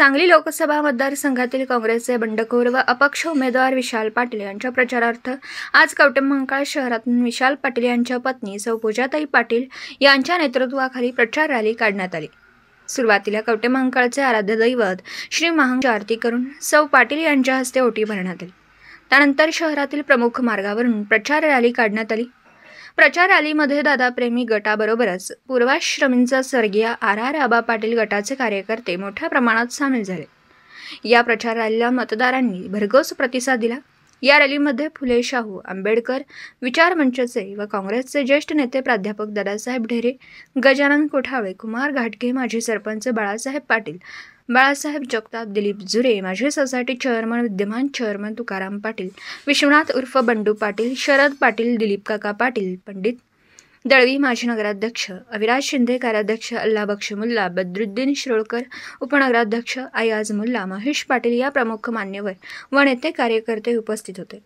सांगली लोकसभा मतदारसंघातील काँग्रेसचे बंडखोर व अपक्ष उमेदवार विशाल पाटील यांच्या प्रचारार्थ आज कवठेमहांकाळ शहरातून विशाल पाटील यांच्या पत्नी सौ पूजाताई पाटील यांच्या नेतृत्वाखाली प्रचार रॅली काढण्यात आली। सुरुवातीला कवठेमहांकाळचे आराध्य दैवत श्री महांची आरती करून सौ पाटील यांच्या हस्ते ओटी भरण्यात आली। त्यानंतर शहरातील प्रमुख मार्गावरून प्रचार रॅली काढण्यात आली। प्रचार रॅलीमध्ये दादाप्रेमी गटाबरोबरच पूर्वाश्रमींचा स्वर्गीय आर आबा पाटील गटाचे कार्यकर्ते मोठ्या प्रमाणात सामील झाले। या प्रचार रॅलीला मतदारांनी भरघोस प्रतिसाद दिला। या रॅलीमध्ये फुले शाहू आंबेडकर विचार मंचचे व काँग्रेसचे ज्येष्ठ नेते प्राध्यापक दादासाहेब ढेरे, गजानन कोठावळे, कुमार घाटगे, माजी सरपंच बाळासाहेब पाटील, बाळासाहेब जगताप, दिलीप जुरे, माजी सोसायटी चेअरमन, विद्यमान चेअरमन तुकाराम पाटील, विश्वनाथ उर्फ बंडू पाटील, शरद पाटील, दिलीप काका पाटील, पंडित दळवी, माजी नगराध्यक्ष अविराज शिंदे, कार्याध्यक्ष अल्लाबक्ष मुल्ला, बद्रुद्दीन शिरोळकर, उपनगराध्यक्ष अयाज मुल्ला, महेश पाटील या प्रमुख मान्यवर व नेते कार्यकर्ते उपस्थित होते।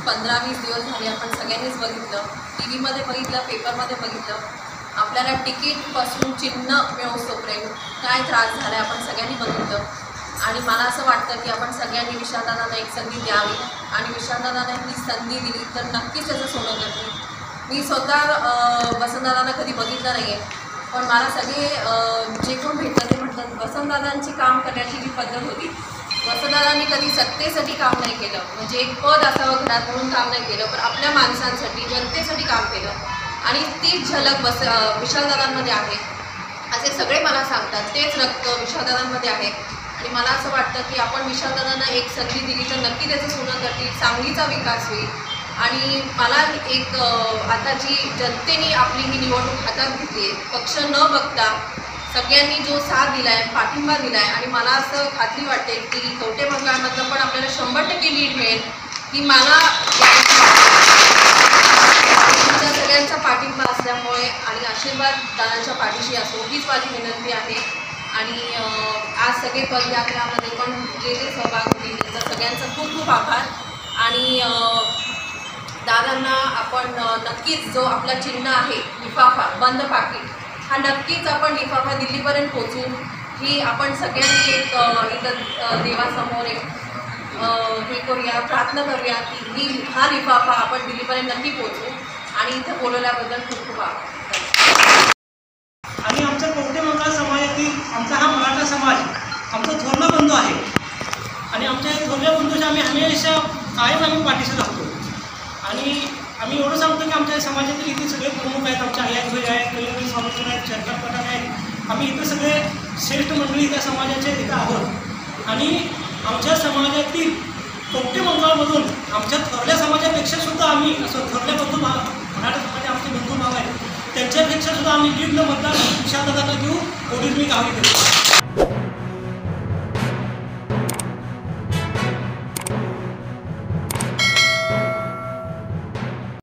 15-20 दिवस झाले आपण सगळ्यांनीच बघितलं, टीव्हीमध्ये बघितलं, पेपरमध्ये बघितलं, आपल्याला तिकीटपासून चिन्ह मिळवतोपर्यंत काय त्रास झाला आपण सगळ्यांनी बघितलं। आणि मला असं वाटतं की आपण सगळ्यांनी विशालदादांना एक संधी द्यावी आणि विशालदादांना ही संधी दिली तर नक्कीच त्याचं सोनं करतील। मी स्वतः वसंतदादांना कधी बघितलं नाही आहे, पण मला सगळे जे कोण भेटतात ते म्हणतात वसंतदादांची काम करण्याची जी पद्धत होती, वसंतदादांनी कधी सत्तेसाठी काम नाही केलं, म्हणजे एक पद असावं घरात म्हणून काम नाही केलं, पण आपल्या माणसांसाठी जनतेसाठी काम केलं आणि तीच झलक विशालदादांमध्ये आहे असे सगळे मला सांगतात। तेच रक्त विशालदादांमध्ये आहे आणि मला असं वाटतं की आपण विशालदादांना एक संधी दिली तर नक्की त्याचं सोनं करतील, सांगलीचा विकास होईल। आणि मला एक आता जी जनतेने आपली ही निवडणूक हातात घेतली आहे, पक्ष न बघता सगळ्यांनी जो साथ दिला आहे, पाठिंबा दिला आहे आणि मला असं खात्री वाटते की कवठेमहांकाळमधलं पण आपल्याला 100% लीड मिळेल ही मला तुमच्या सगळ्यांचा पाठिंबा असल्यामुळे आणि आशीर्वाद दादांच्या पाठीशी असो हीच माझी विनंती आहे। आणि आज सगळे पदयात्रामध्ये पण जे सहभाग होतील त्यांचा सगळ्यांचा खूप खूप आभार। आणि दादांना आपण नक्कीच जो आपला चिन्ह आहे लिफाफा बंद पाकीट हा नक्कीच आपण लिफाफा दिल्लीपर्यंत पोचवू ही आपण सगळ्यांनी एक इथं देवासमोर एक हे करूया, प्रार्थना करूया की हा लिफाफा आपण दिल्लीपर्यंत नक्की पोचवू। आणि इथं बोलवल्याबद्दल खूप खूप आभार। आणि आमच्या कवठेमहांकाळ समाजातील आमचा हा मराठा समाज आमचा थोरला बंधू आहे आणि आमच्या थोरल्या बंधूच्या आम्ही हमेशा कायम आम्ही पाठीशी राहतो। आणि आम्ही एवढं सांगतो की आमच्या समाजातील इथे सगळे प्रमुख आहेत, आमच्या आयात भाई आहेत, कलिंगड स्वामीकर आहेत, शरकर पठाण आहेत, आम्ही इथं सगळे श्रेष्ठ मंडळी त्या समाजाचे इथं आहोत। आणि आमच्या समाजातील कवठेमहांकाळमधून आमच्या थोरल्या समाजापेक्षा सुद्धा आम्ही असं थोरल्या बंधू भाव मराठा समाज आमचे बंधू भाव आहेत त्यांच्यापेक्षा सुद्धा आम्ही लीड मतदान विशालदादांना देऊ एवढीच मी गावी देतो।